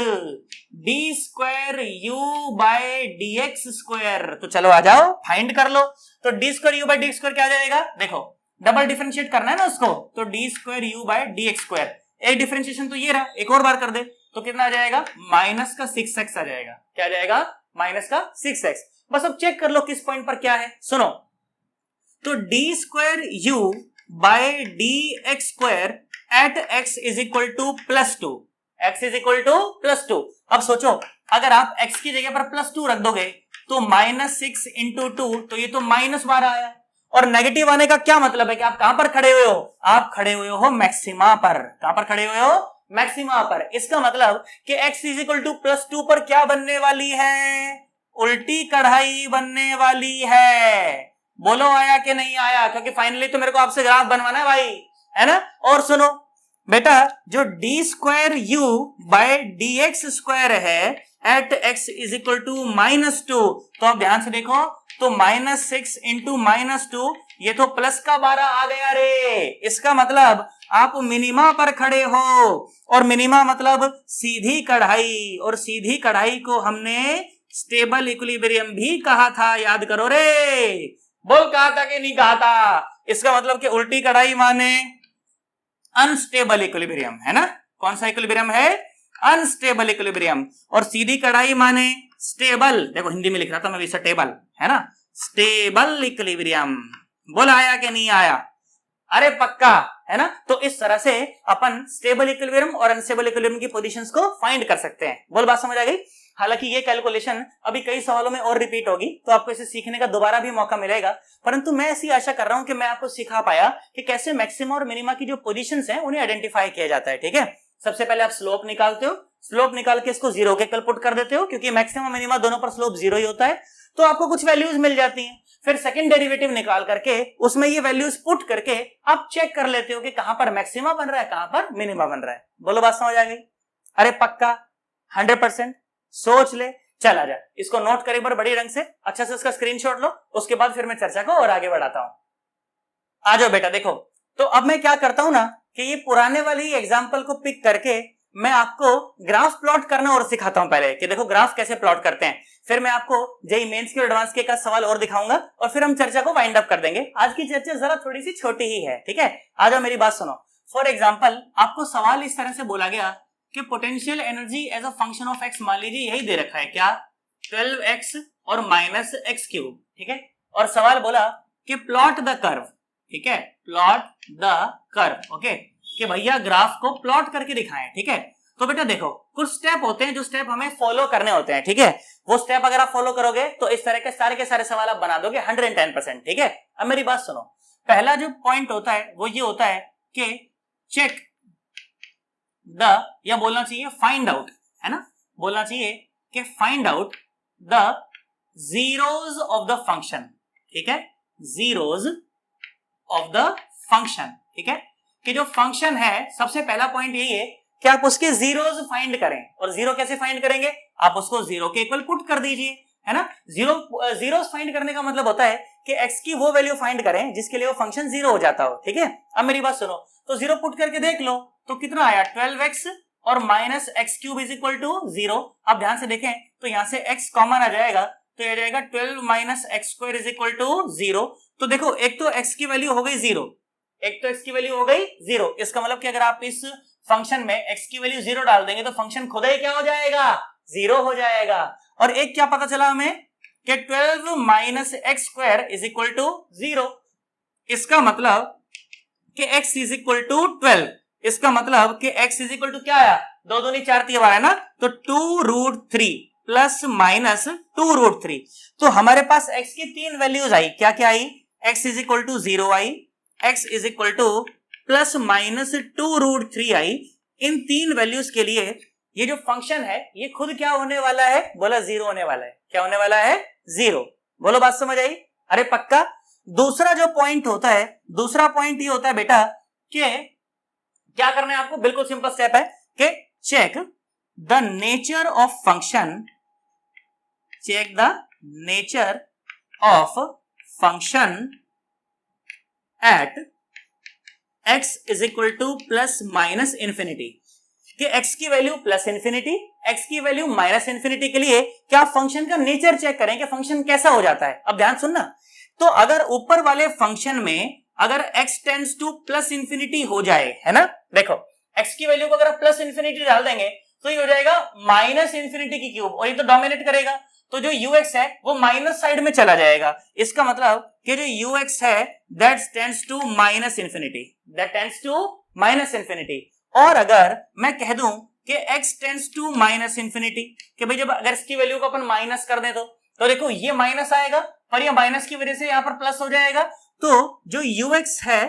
D square you by D x square. तो चलो आ जाओ फाइंड कर लो। तो D square you by D square क्या आ जाएगा, देखो डबल डिफरेंशिएट करना है ना उसको, तो D square you by D x square. एक डिफरेंशिएशन तो ये रहा, एक और बार कर दे तो कितना आ जाएगा, माइनस का 6x आ जाएगा। क्या आ जाएगा, माइनस का 6x। बस अब चेक कर लो किस पॉइंट पर क्या है, सुनो। तो D square you by D x square at x is equal to +2, x is equal to +2। अब सोचो अगर आप x की जगह पर +2 रख दोगे तो -6 इंटू 2, तो ये तो -12 आया। और नेगेटिव आने का क्या मतलब है कि आप कहां पर खड़े हुए हो, आप खड़े हुए हो मैक्सिमा पर। कहां पर खड़े हुए हो, मैक्सिमा पर। इसका मतलब कि x इज इक्वल टू +2 पर क्या बनने वाली है, उल्टी कढ़ाई बनने वाली है। बोलो आया कि नहीं आया, क्योंकि फाइनली तो मेरे को आपसे ग्राफ बनवाना है भाई, है ना। और सुनो बेटा, जो d square you by D x square है at x is equal to -2, तो आप ध्यान से देखो तो -6 इंटू -2, ये तो प्लस का 12 आ गया रे। इसका मतलब आप मिनिमा पर खड़े हो, और मिनिमा मतलब सीधी कढ़ाई, और सीधी कढ़ाई को हमने स्टेबल इक्विलिब्रियम भी कहा था, याद करो रे। बोल कहा था कि नहीं कहा था। इसका मतलब कि उल्टी कढ़ाई माने अनस्टेबल इक्विलिब्रियम, है ना। कौन सा इक्विलिब्रियम है, अनस्टेबल इक्विलिब्रियम। और सीधी कढ़ाई माने स्टेबल, देखो हिंदी में लिख रहा था मैं वैसा टेबल, है ना, स्टेबल इक्विलिब्रियम। बोल आया कि नहीं आया, अरे पक्का, है ना। तो इस तरह से अपन स्टेबल इक्विलिब्रियम और अनस्टेबल इक्विलिब्रियम की पोजीशंस को फाइंड कर सकते हैं। बोल बात समझ आ गई। हालांकि ये कैलकुलेशन अभी कई सवालों में और रिपीट होगी, तो आपको इसे सीखने का दोबारा भी मौका मिलेगा, परंतु मैं ऐसी आशा कर रहा हूं कि मैं आपको सिखा पाया कि कैसे मैक्सिमा और मिनिमा की जो पोजीशंस हैं उन्हें आइडेंटिफाई किया जाता है। ठीक है, सबसे पहले आप स्लोप निकालते हो, स्लोप निकाल के इसको 0 के इक्वल पुट कर देते हो, क्योंकि मैक्सिमा मिनिमा दोनों पर स्लोप 0 ही होता है, तो आपको कुछ वैल्यूज मिल जाती हैं। फिर सेकंड डेरिवेटिव निकाल करके उसमें ये वैल्यूज पुट करके आप चेक कर लेते हो कि कहां पर मैक्सिमा बन रहा है, कहां पर मिनिमा बन रहा है। बोलो बात समझ आ गई, अरे पक्का 100%। सोच ले, चल आ जा, इसको नोट कर एक बार बड़ी रंग से, अच्छा से इसका स्क्रीनशॉट लो, उसके बाद फिर मैं चर्चा को और आगे बढ़ाता हूं। आ जाओ बेटा, देखो तो अब मैं क्या करता हूं ना कि ये पुराने वाली एग्जांपल को पिक करके मैं आपको ग्राफ प्लॉट करना और सिखाता हूं पहले, कि देखो ग्राफ कैसे प्लॉट करते हैं। फिर मैं आपको जेईई मेंस के एडवांस के का सवाल और दिखाऊंगा, और फिर हम चर्चा को वाइंड अप कर देंगे। आज की चर्चा जरा थोड़ी सी छोटी ही है, ठीक है। आ जाओ मेरी बात सुनो। फॉर एग्जाम्पल आपको सवाल इस तरह से बोला गया कि potential energy as a function of X, मान लीजिए यही दे रखा है क्या, 12x और -x³, ठीक है। और सवाल बोला कि प्लॉट द कर्व, ठीक है, प्लॉट द कर्व, ओके, कि भैया ग्राफ को प्लॉट करके दिखाएं, ठीक है। तो बेटा देखो कुछ स्टेप होते हैं जो स्टेप हमें फॉलो करने होते हैं, ठीक है। वो स्टेप अगर आप फॉलो करोगे तो इस तरह के सारे सवाल आप बना दोगे 110%, ठीक है। अब मेरी बात सुनो, पहला जो पॉइंट होता है वो ये होता है कि चेक द, या बोलना चाहिए फाइंड आउट, है ना, बोलना चाहिए कि find out the zeros of the function, ठीक है, जीरोज ऑफ द फंक्शन, ठीक है। कि जो फंक्शन है सबसे पहला पॉइंट यही है कि आप उसके जीरोज फाइंड करें। और जीरो कैसे फाइंड करेंगे, आप उसको 0 के इक्वल पुट कर दीजिए, है ना। जीरोस फाइंड करने का मतलब होता है कि x की वो वैल्यू फाइंड करें जिसके लिए वो फंक्शन 0 हो जाता हो, ठीक है। अब मेरी बात सुनो, तो 0 पुट करके देख लो तो कितना आया, 12x और -x³ इज इक्वल टू 0। अब ध्यान से देखें तो यहां से x कॉमन आ जाएगा, तो ये जाएगा 12 - x² इज इक्वल टू 0। तो देखो एक तो x की वैल्यू हो गई 0, एक तो x की वैल्यू हो गई 0। इसका मतलब कि अगर आप इस फंक्शन में x की वैल्यू 0 डाल देंगे तो फंक्शन खुद ही क्या हो जाएगा, 0 हो जाएगा। और एक क्या पता चला हमें कि 12 - x² इज इक्वल टू 0। इसका मतलब कि x इज इक्वल टू 12, इसका मतलब कि x इज इक्वल टू क्या आया, 2 दूनी 4 तीन आया ना, तो 2√3 प्लस माइनस 2√3। तो हमारे पास x की 3 वैल्यूज आई, क्या क्या आई, x इज इक्वल टू 0 आई, x is equal to plus minus 2√3 आई। इन 3 वैल्यूज के लिए ये जो फंक्शन है ये खुद क्या होने वाला है, बोला 0 होने वाला है। क्या होने वाला है, 0। बोलो बात समझ आई, अरे पक्का। दूसरा जो पॉइंट होता है, दूसरा पॉइंट ये होता है बेटा कि क्या करना है आपको, बिल्कुल सिंपल स्टेप है कि check the nature of function, check the nature of function at x is equal to plus minus infinity. कि x की वैल्यू प्लस इंफिनिटी, x की वैल्यू माइनस इंफिनिटी के लिए क्या फंक्शन का नेचर चेक करें कि फंक्शन कैसा हो जाता है। अब ध्यान सुनना, तो अगर ऊपर वाले फंक्शन में अगर x tends two plus infinity हो जाए, है ना, देखो x की वैल्यू को अगर आप प्लस इंफिनिटी डाल देंगे तो ये हो जाएगा माइनस इंफिनिटी की क्यूब, और ये तो डोमिनेट करेगा, तो जो ux है वो माइनस साइड में चला जाएगा। इसका मतलब कि जो ux है that tends to minus infinity, that tends to minus infinity. और अगर मैं कह दूं कि x tends to minus infinity, कि भाई जब अगर इसकी वैल्यू को अपन माइनस कर दें तो देखो ये माइनस आएगा पर ये माइनस की वजह से यहां पर प्लस हो जाएगा, तो जो ux है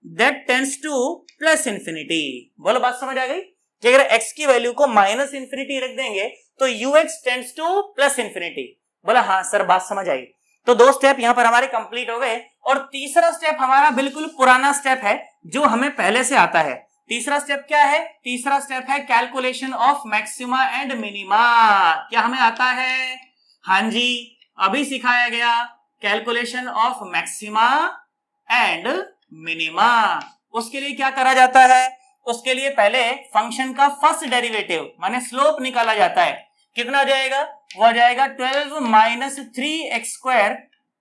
that tends two plus infinity. बोलो बात समझ आ गई कि अगर x की वैल्यू को माइनस इंफिनिटी रख देंगे तो ux tends two plus infinity. बोला हाँ सर बात समझ आई। तो दो स्टेप यहां पर हमारे कंप्लीट हो गए, और तीसरा स्टेप हमारा बिल्कुल पुराना स्टेप है जो हमें पहले से आता है। तीसरा स्टेप क्या है? तीसरा स्टेप है calculation of maxima and minima. क्या हमें आता है? हाँ जी, अभी सिखाया गया calculation of maxima and minima. उसके लिए क्या करा जाता है? उसके लिए पहले फंक्शन का फर्स्ट डेरिवेटिव माने स्लोप निकाला जाता है। कितना जाएगा? वो जाएगा 12 माइनस 3x स्क्वायर,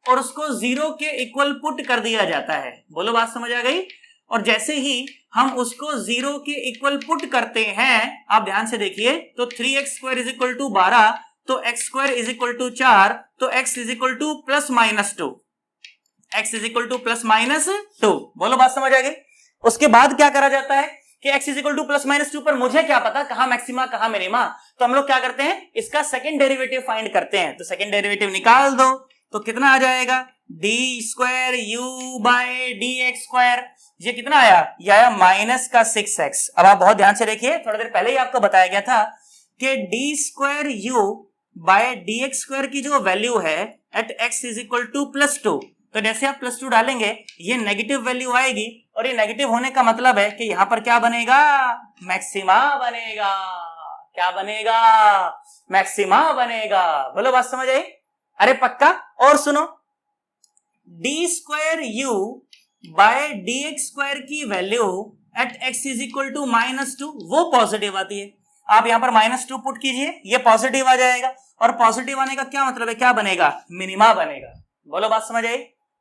और उसको 0 के इक्वल पुट कर दिया जाता है। बोलो बात समझ आ गई। और जैसे ही हम उसको 0 के इक्वल पुट करते हैं, आप ध्यान से देखिए, तो 3x square is equal to 12, तो x square is equal to 4, तो x is equal to plus minus 2, x is equal to plus minus 2। बोलो बात समझ आ गई। उसके बाद क्या करा जाता है कि x is equal to plus minus 2 पर मुझे क्या पता कहां मैक्सिमा कहां मिनिमा, तो हम लोग क्या करते हैं, इसका सेकंड डेरिवेटिव फाइंड करते हैं। तो सेकंड डेरिवेटिव निकाल दो तो कितना आ जाएगा? D square you by D x square. ये कितना आया? ये आया माइनस का 6x। अब आप बहुत ध्यान से देखिए, थोड़ी देर पहले ही आपको बताया गया था कि d square you by D x square की जो वैल्यू है at x is equal to plus 2, तो जैसे आप प्लस 2 डालेंगे ये नेगेटिव वैल्यू आएगी, और ये नेगेटिव होने का मतलब है कि यहां पर क्या बनेगा? मैक्सिमा बनेगा। क्या बनेगा? मैक्सिमा बनेगा। बोलो बात समझ आई? अरे पक्का। और सुनो, d square you by D x square की value at x is equal to minus 2 वो पॉजिटिव आती है। आप यहां पर माइनस 2 पुट कीजिए, ये पॉजिटिव आ जाएगा, और पॉजिटिव आने का क्या मतलब है? क्या बनेगा? मिनिमा बनेगा। बोलो बात समझ आई?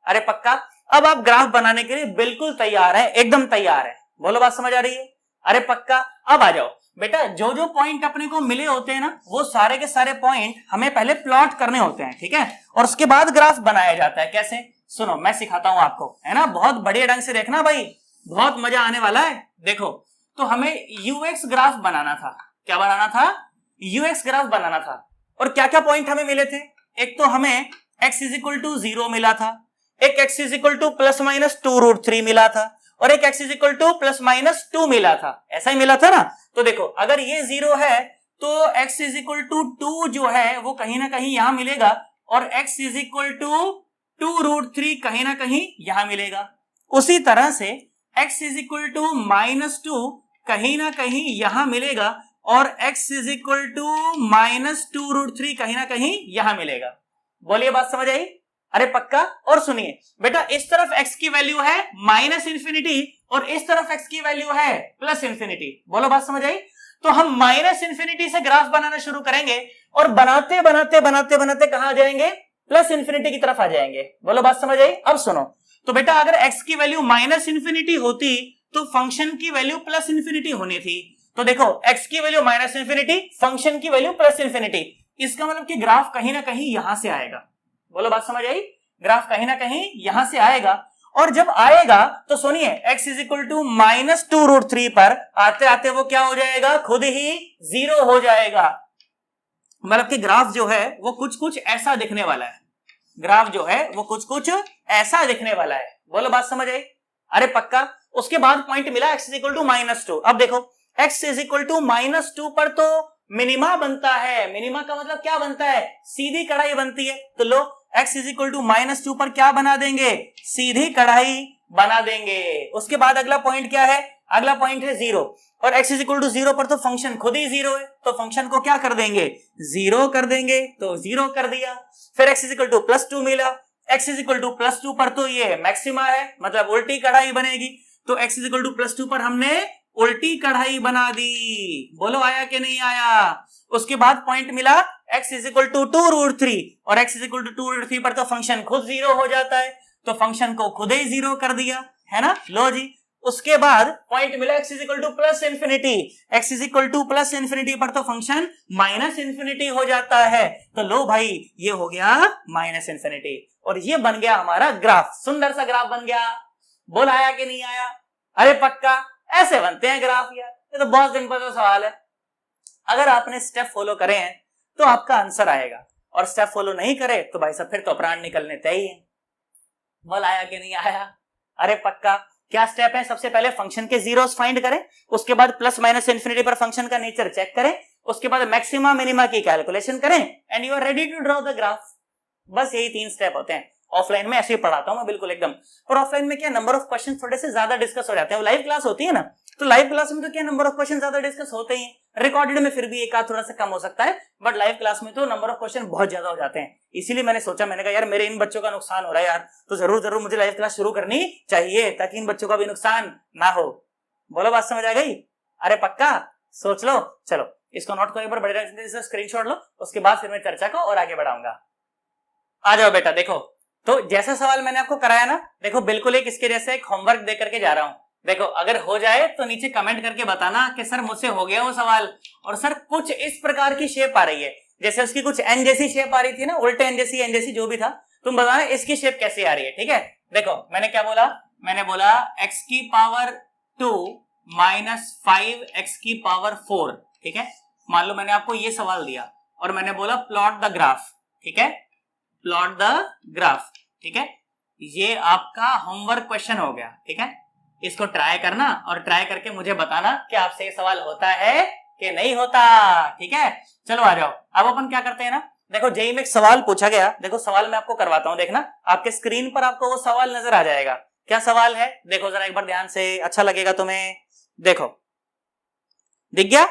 अरे पक्का। अब आप ग्राफ बनाने के लिए बिल्कुल तैयार हैं, एकदम तैयार हैं। बोलो बात समझ आ रही है? अरे पक्का। अब आ जाओ बेटा, जो जो पॉइंट अपने को मिले होते हैं ना, वो सारे के सारे पॉइंट हमें पहले प्लॉट करने होते हैं, ठीक है, और उसके बाद ग्राफ बनाया जाता है। कैसे? सुनो मैं सिखाता हूं आपको, है ना, बहुत बढ़िया ढंग से देखना भाई, बहुत मजा आने वाला है। देखो, तो हमें यूएक्स ग्राफ बनाना था। क्या बनाना था? यूएक्स ग्राफ बनाना था। और क्या क्या पॉइंट हमें मिले थे? एक तो हमें x इज इक्वल टू 0 मिला था, एक x is equal to plus minus 2√3 मिला था, और एक x is equal to plus minus 2 मिला था। ऐसा ही मिला था ना। तो देखो, अगर ये 0 है तो x इज इक्वल टू 2 जो है वो कहीं ना कहीं यहां मिलेगा, और x इज इक्वल टू 2√3 कहीं ना कहीं यहां मिलेगा। उसी तरह से x is equal to minus 2 कहीं ना कहीं यहां मिलेगा, और x is equal to minus 2√3 कहीं ना कहीं यहां मिलेगा। बोलिए बात समझ आई? अरे पक्का। और सुनिए बेटा, इस तरफ x की वैल्यू है माइनस इंफिनिटी, और इस तरफ x की वैल्यू है प्लस इंफिनिटी। बोलो बात समझ आई? तो हम माइनस इंफिनिटी से ग्राफ बनाना शुरू करेंगे, और बनाते बनाते बनाते बनाते कहां आ जाएंगे? प्लस इंफिनिटी की तरफ आ जाएंगे। बोलो बात समझ आई? अब सुनो, तो बेटा अगर x की वैल्यू माइनस इंफिनिटी होती तो फंक्शन की वैल्यू प्लस इंफिनिटी होनी थी। तो देखो, x की वैल्यू माइनस इंफिनिटी, फंक्शन की वैल्यू प्लस इंफिनिटी, इसका मतलब कि ग्राफ कहीं ना कहीं यहां से आएगा। बोलो बात समझ आई? ग्राफ कहीं ना कहीं यहां से आएगा, और जब आएगा तो सुनिए, x is equal to minus 2√3 पर आते आते वो क्या हो जाएगा? खुद ही 0 हो जाएगा। मतलब कि ग्राफ जो है वो कुछ कुछ ऐसा दिखने वाला है। ग्राफ जो है वो कुछ कुछ ऐसा दिखने वाला है। बोलो बात समझ आई? अरे पक्का। उसके बाद पॉइंट मिला x is equal to minus 2। अब देखो, x is equal to minus 2 पर तो मिनिमा बनता है। मिनिमा का मतलब क्या बनता है? सीधी कढ़ाई बनती है। तो लो, x is equal to minus 2 पर क्या बना देंगे? सीधी कढ़ाई बना देंगे। उसके बाद अगला पॉइंट क्या है? अगला पॉइंट है 0, और x इज इक्वल टू 0 पर तो फंक्शन खुद ही 0 है, तो फंक्शन को क्या कर देंगे? 0 कर देंगे। तो 0 कर दिया। फिर x is equal to plus 2 मिला, x is equal to plus 2 पर तो ये मैक्सिमा है, मतलब उल्टी कढ़ाई बनेगी। तो x is equal to plus 2 पर हमने उल्टी कढ़ाई बना दी। बोलो आया कि नहीं आया। उसके बाद पॉइंट मिला x इज इक्वल टू 2√3 और x इज इक्वल टू 2√3 पर तो फंक्शन खुद जीरो हो जाता है, तो फंक्शन को खुद ही जीरो कर दिया है ना। लो जी, उसके बाद पॉइंट मिला x is equal to plus infinity, x is equal to plus infinity पर तो फंक्शन माइनस इंफिनिटी हो जाता है, तो लो भाई ये हो गया माइनस इंफिनिटी और ये बन गया हमारा ग्राफ। सुंदर सा ग्राफ बन गया। बोल आया कि नहीं आया। अरे पक्का ऐसे बनते हैं ग्राफ यार, ये तो बहुत सिंपल सा सवाल है। अगर आपने स्टेप फॉलो करे हैं तो आपका आंसर आएगा, और स्टेप फॉलो नहीं करे तो भाई साहब फिर तो प्राण निकलने तय ही है। बोल आया कि नहीं आया। अरे पक्का क्या स्टेप है। सबसे पहले फंक्शन के जीरोस फाइंड करें, उसके बाद प्लस माइनस इंफिनिटी पर फंक्शन का नेचर चेक करें, उसके बाद मैक्सिमा मिनिमा की कैलकुलेशन करें and you are ready to draw the graph. बस यही 3 स्टेप होते हैं। ऑफलाइन में ऐसे ही पढ़ाता हूं मैं बिल्कुल एकदम, और ऑफलाइन में क्या नंबर ऑफ क्वेश्चन थोड़े से ज्यादा डिस्कस हो जाते हैं। लाइव क्लास होती है ना, तो लाइव क्लास में तो क्या नंबर ऑफ क्वेश्चन ज्यादा डिस्कस होते ही, रिकॉर्डेड में फिर भी एक आध थोड़ा सा कम हो सकता है, बट लाइव क्लास में तो नंबर ऑफ क्वेश्चन बहुत ज्यादा हो जाते हैं। इसीलिए मैंने सोचा, मैंने कहा यार मेरे इन बच्चों का नुकसान हो रहा है यार, तो जरूर मुझे लाइव क्लास शुरू करनी चाहिए ताकि इन बच्चों का भी नुकसान ना हो। बोलो बात समझ आ गई। अरे पक्का सोच लो। चलो इसको नोट करो एक बार, बड़े स्क्रीनशॉट लो, उसके बाद फिर मैं चर्चा को और आगे बढ़ाऊंगा। आ जाओ बेटा। देखो तो जैसा सवाल मैंने आपको कराया ना, देखो बिल्कुल एक इसके जैसे एक होमवर्क दे करके जा रहा हूं। देखो अगर हो जाए तो नीचे कमेंट करके बताना कि सर मुझसे हो गया वो सवाल, और सर कुछ इस प्रकार की शेप आ रही है, जैसे उसकी कुछ एन जैसी शेप आ रही थी ना, उल्टे एन जैसी जो भी था, तुम बताना इसकी शेप कैसे आ रही है। ठीक है। देखो मैंने क्या बोला, मैंने बोला x की पावर 2 माइनस 5x की पावर 4। ठीक है। मान लो मैंने आपको ये सवाल दिया और मैंने बोला प्लॉट द ग्राफ। ठीक है, प्लॉट द ग्राफ। ठीक है, ये आपका होमवर्क क्वेश्चन हो गया। ठीक है, इसको ट्राई करना और ट्राई करके मुझे बताना कि आपसे ये सवाल होता है कि नहीं होता। ठीक है, चलो आ जाओ। अब अपन क्या करते हैं ना, देखो जेईई में एक सवाल पूछा गया। देखो सवाल मैं आपको करवाता हूं, देखना आपके स्क्रीन पर आपको वो सवाल नजर आ जाएगा। क्या सवाल है देखो जरा एक बार ध्यान से, अच्छा लगेगा तुम्हें। देखो दिख गया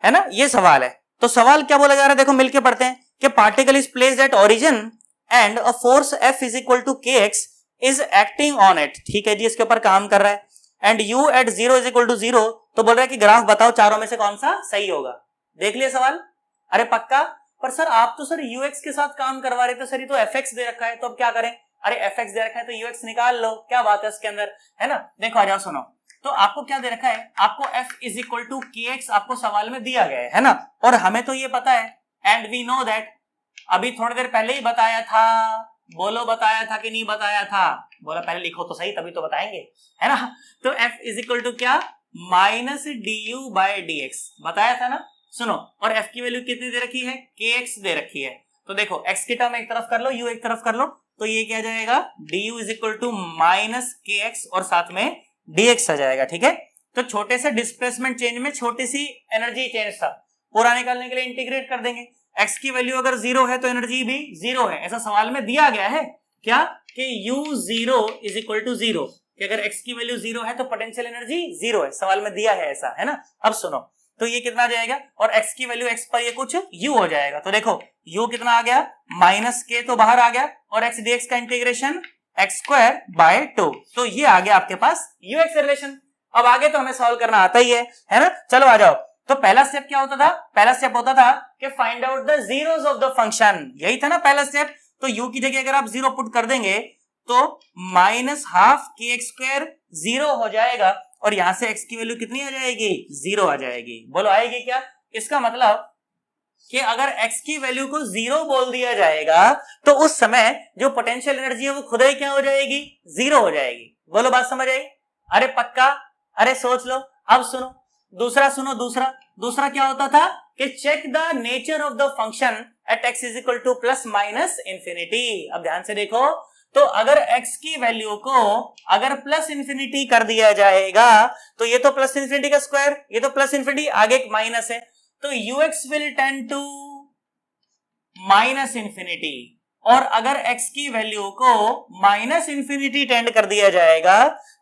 है ना, ये सवाल है। तो सवाल क्या बोला जा रहा है, देखो मिलके पढ़ते हैं कि particle is placed at origin and a force F is equal to kx is acting on it. ठीक है जी, इसके ऊपर काम कर रहा है। And u at 0 is equal to 0, तो बोल रहा है कि ग्राफ बताओ चारों में से कौन सा सही होगा। देख लिया सवाल। अरे पक्का। पर सर आप तो सर ux के साथ काम करवा रहे थे सर, ये तो fx दे रखा है, तो अब क्या करें। अरे fx दे रखा है तो ux निकाल लो, क्या बात है इसके अंदर, है ना। देखो आ जाओ सुनो, तो आपको क्या दे रखा है, आपको f is equal to kx आपको सवाल में दिया गया है ना, और हमें तो ये पता है एंड वी नो दैट, अभी थोड़ी देर पहले ही बताया था। बोलो बताया था कि नहीं बताया था। बोला पहले लिखो तो सही तभी तो बताएंगे, है ना। तो f इज इक्वल टू क्या, माइनस du बाय dx बताया था ना। सुनो, और f की वैल्यू कितनी दे रखी है, kx दे रखी है। तो देखो x की टर्म एक तरफ कर लो, u एक तरफ कर लो, तो ये क्या जाएगा, du is equal to minus kx और साथ में dx आ जाएगा। ठीक है, तो छोटे से डिस्प्लेसमेंट चेंज में छोटी सी एनर्जी चेंज था, पूरा निकालने के लिए इंटीग्रेट कर देंगे। x की वैल्यू अगर 0 है तो एनर्जी भी 0 है, ऐसा सवाल में दिया गया है। क्या कि u0 इज इक्वल टू 0, कि अगर x की वैल्यू 0 है तो पोटेंशियल एनर्जी 0 है, सवाल में दिया है ऐसा, है ना। अब सुनो, तो ये कितना आ जाएगा, और x की वैल्यू x पर ये कुछ u हो जाएगा। तो देखो u कितना आ गया, माइनस k तो बाहर आ गया, और x dx का इंटीग्रेशन x स्क्वायर बाय 2, तो ये आ गया आपके पास ux रिलेशन। अब आगे तो हमें सॉल्व करना आता ही है ना। चलो आ जाओ। तो पहला स्टेप क्या होता था, पहला स्टेप होता था कि find out the zeros of the function, यही था ना पहला स्टेप। तो u की जगह अगर आप 0 पुट कर देंगे तो माइनस हाफ के एक्स स्क्वायर 0 हो जाएगा, और यहां से x की वैल्यू कितनी आ जाएगी, 0 आ जाएगी। बोलो आएगी क्या। इसका मतलब कि अगर x की वैल्यू को 0 बोल दिया जाएगा तो उस समय जो पोटेंशियल एनर्जी है वो खुद ही क्या हो जाएगी, 0 हो जाएगी। बोलो बात समझ आई। अरे पक्का, अरे सोच लो। अब सुनो दूसरा, सुनो दूसरा क्या होता था कि check the nature of the function at x is equal to plus minus infinity. अब ध्यान से देखो, तो अगर x की वैल्यू को अगर प्लस इंफिनिटी कर दिया जाएगा तो ये तो प्लस इंफिनिटी का स्क्वायर, ये तो प्लस इंफिनिटी, आगे एक माइनस है, तो ux will tend to minus infinity. और अगर x की वैल्यू को माइनस इंफिनिटी टेंड कर दिया जाएगा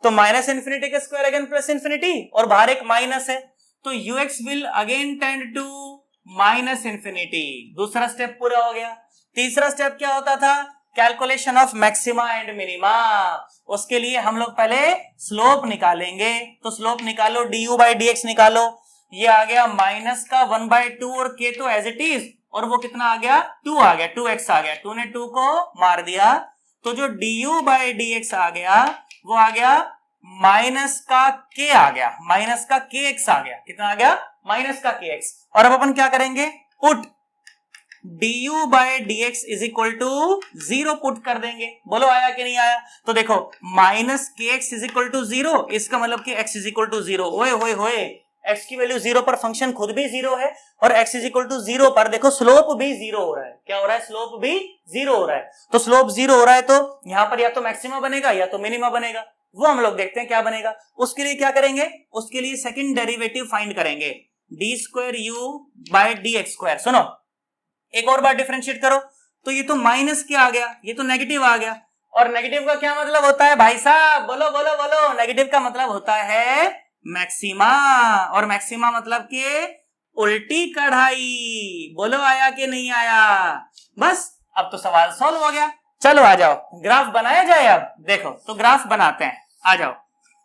तो माइनस इंफिनिटी का स्क्वायर अगेन प्लस इंफिनिटी, और बाहर एक माइनस है, तो ux will again tend to minus infinity. दूसरा स्टेप पूरा हो गया। तीसरा स्टेप क्या होता था calculation of maxima and minima. उसके लिए हम लोग पहले स्लोप निकालेंगे, तो स्लोप निकालो, डी बाई डी एक्स निकालो। ये आ गया माइनस का 1/2 और के तो एज इट इज, और वो कितना आ गया 2 आ गया, 2x आ गया, 2 ने 2 को मार दिया, तो जो du बाई डी एक्स आ गया वो आ गया माइनस का k आ गया, माइनस का kx आ गया, कितना आ गया माइनस का kx। और अब अपन क्या करेंगे, put du by d x is equal to 0 put कर देंगे। बोलो आया कि नहीं आया? तो देखो minus kx is equal to 0, इसका मतलब कि x इज इक्वल टू 0। ओए होए होए, x की वैल्यू 0 पर फंक्शन खुद भी 0 है, और x इज इक्वल टू 0 पर देखो स्लोप भी 0 हो रहा है। क्या हो रहा है? स्लोप भी 0 हो रहा है। तो स्लोप 0 हो रहा है तो यहां पर या तो मैक्सिमा बनेगा या तो मिनिमा बनेगा, वो हम लोग देखते हैं क्या बनेगा। उसके लिए क्या करेंगे, उसके लिए सेकंड डेरिवेटिव फाइंड करेंगे, d square you by D x square. सुनो एक और बार डिफरेंशिएट करो, तो ये तो माइनस क्या आ गया, ये तो नेगेटिव आ गया। और नेगेटिव का क्या मतलब होता है भाई साहब? बोलो बोलो बोलो। नेगेटिव का मतलब होता है मैक्सिमा, और मैक्सिमा मतलब कि उल्टी कढ़ाई। बोलो आया कि नहीं आया? बस अब तो सवाल सॉल्व हो गया। चलो आ जाओ, ग्राफ बनाया जाए। अब देखो तो ग्राफ बनाते हैं, आ जाओ।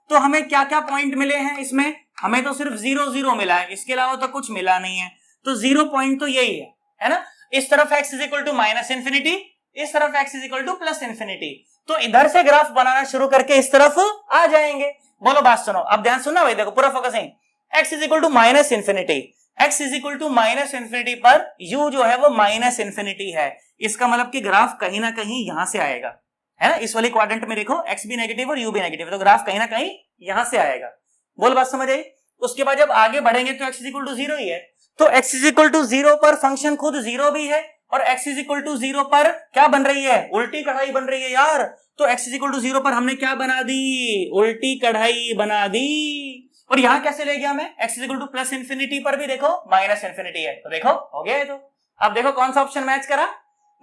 तो हमें क्या क्या पॉइंट मिले हैं इसमें? हमें तो सिर्फ 0 0 मिला है, इसके अलावा तो कुछ मिला नहीं है। तो 0 पॉइंट तो यही है ना। इस तरफ x is equal to minus infinity, इस तरफ x is equal to plus infinity. तो इधर से ग्राफ बनाना शुरू करके इस तरफ आ जाएंगे। बोलो बात सुनो, अब ध्यान सुनना भाई, देखो पूरा focusing. x is equal to minus infinity, x is equal to minus infinity पर u जो है वो माइनस इन्फिनिटी है। इसका मतलब कि ग्राफ कहीं ना कहीं यहां से आएगा, है ना। इस वाली क्वाड्रेंट में देखो x भी नेगेटिव और u भी नेगेटिव, तो ग्राफ कहीं ना कहीं यहां से आएगा। बोल बात समझ आई? उसके बाद जब आगे बढ़ेंगे तो x इज इक्वल टू 0 ही है, तो x इज इक्वल टू 0 पर फंक्शन खुद 0 भी है, और x इज इक्वल टू 0 पर क्या बन रही है? उल्टी कढ़ाई बन रही है यार। तो x इज इक्वल टू 0 पर हमने क्या बना दी? उल्टी कढ़ाई बना दी। और यहां कैसे ले गया मैं? x is equal to plus infinity पर भी देखो माइनस इन्फिनिटी है, तो देखो हो गया है। तो अब देखो कौन सा ऑप्शन मैच करा,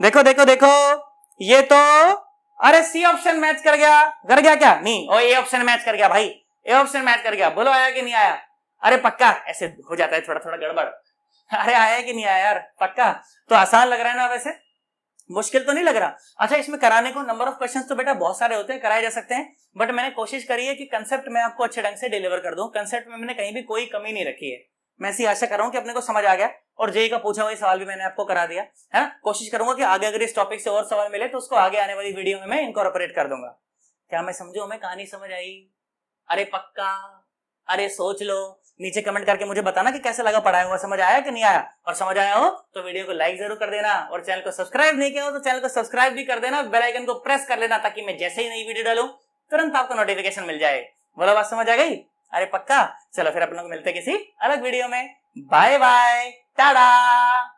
देखो देखो देखो, ये तो अरे सी ऑप्शन मैच कर गया क्या? नहीं, और ए ऑप्शन मैच कर गया भाई, ए ऑप्शन मैच कर गया। बोलो आया कि नहीं आया? अरे पक्का, ऐसे हो जाता है थोड़ा थोड़ा गड़बड़। अरे आया कि नहीं आया यार? पक्का? तो आसान लग रहा है ना? वैसे मुश्किल तो नहीं लग रहा। अच्छा, इसमें कराने को नंबर ऑफ क्वेश्चंस तो बेटा बहुत सारे होते हैं, कराए जा सकते हैं, बट मैंने कोशिश करी है कि कंसेप्ट मैं आपको अच्छे ढंग से डिलीवर कर दूं। कंसेप्ट में मैंने कहीं भी कोई कमी नहीं रखी है। मैं ऐसी आशा कर रहा हूं कि अपने को समझ आ गया, और जेई का पूछा हुआ सवाल भी मैंने आपको करा दिया है ना। कोशिश करूंगा कि आगे अगर इस टॉपिक से और सवाल मिले तो उसको आगे आने वाली वीडियो में मैं इनकॉर्पोरेट कर दूंगा। क्या मैं समझो, मैं कहानी समझ आई? अरे पक्का? अरे सोच लो, नीचे कमेंट करके मुझे बताना कि कैसा लगा, पढ़ाया हुआ समझ आया कि नहीं आया। और समझ आया हो तो वीडियो को लाइक जरूर कर देना, और चैनल को सब्सक्राइब नहीं किया हो तो चैनल को सब्सक्राइब भी कर देना, बेल आइकन को प्रेस कर लेना, ताकि मैं जैसे ही नई वीडियो डालूं तुरंत आपको नोटिफिकेशन मिल जाए। बोलो बात समझ आ गई? अरे पक्का? चलो फिर अपन लोग मिलते किसी अलग वीडियो में। Bye bye, Tata.